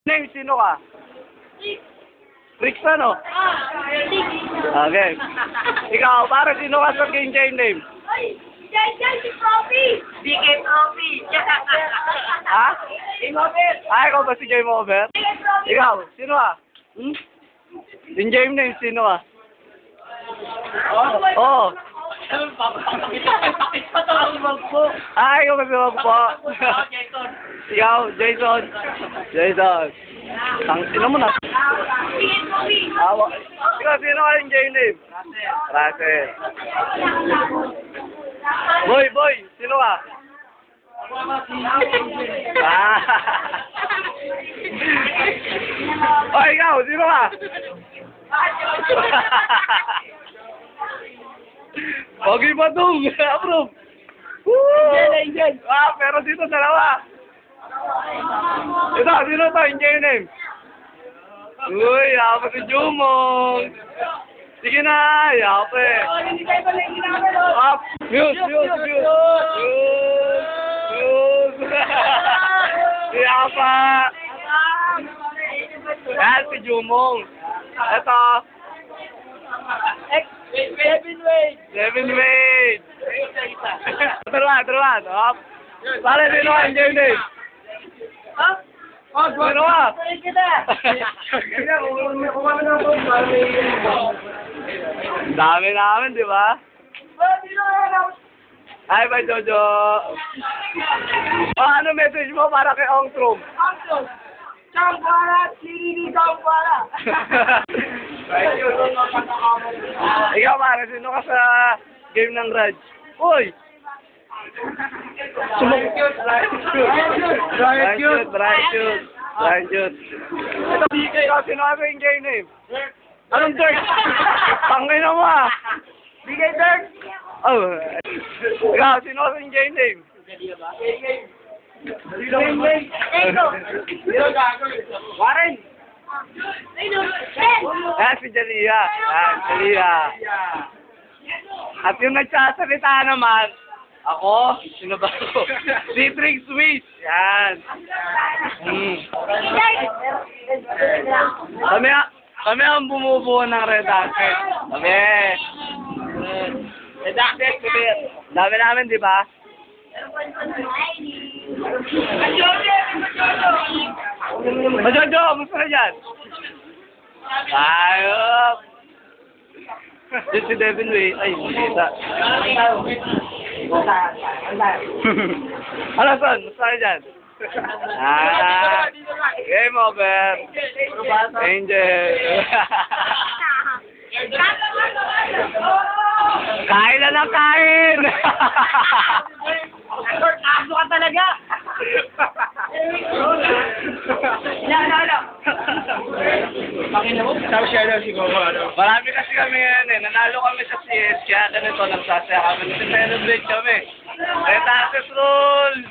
Name, sino ka? Rix ano? Okay. Ikaw, para sino ka sa game name? Si Profi! DK Profi! Ha? Game over! Ay, ikaw ba si Game Over? Ikaw, sino ka? In game name, sino ka? Oo. Ay, ikaw ba si Magpo? Ikaw, Jason. Jason. Sino mo na? Awa. Ikaw, sino ka in game name? Russell. Boy, sino ka? Oh, ikaw, sino ka? Pogi Badung, approve. Pero dito dalawa. Ito, sino to? Enjoy your name. Uy, apa si Jumong. Sige na, yape. Up, mute. Yapa. Yan si Jumong. Ito. Devin Wade. Teruan. Up. Pare, sino ka? Enjoy your name. Sino ka? Dami namin, di ba? Hi, bye, Jojo. Oh, ano message mo para kay Ong Trum? Champara! Sirili Champara! Ikaw, pare, sino ka sa game ng Raj? Uy! Brian Jute. Ito, ikaw, sino ka sa game name? Anong Dirk? Pangay na mo ah. BK Dirk! Oh. Ikaw, sino ka sa game name? Warren! Si Jalia. At yung nagsasalita naman, ako, sino ba ako? Si Trick Swiss. Yan. Kami ang bumubuo ng Redacted. Kami. Redacted, dami namin, di ba? Majojo, gusto na dyan? Ayop! Dito si Devin Way. Ay, kita. Ano son? Gusto na dyan? Game over. Angel. Kain na lang, kain! Aso ka talaga! Marami kasi kami yan eh. Nanalo kami sa CS. Kaya ganito, nagsasaya kami. Nag-celebrate kami. Red Access Rules!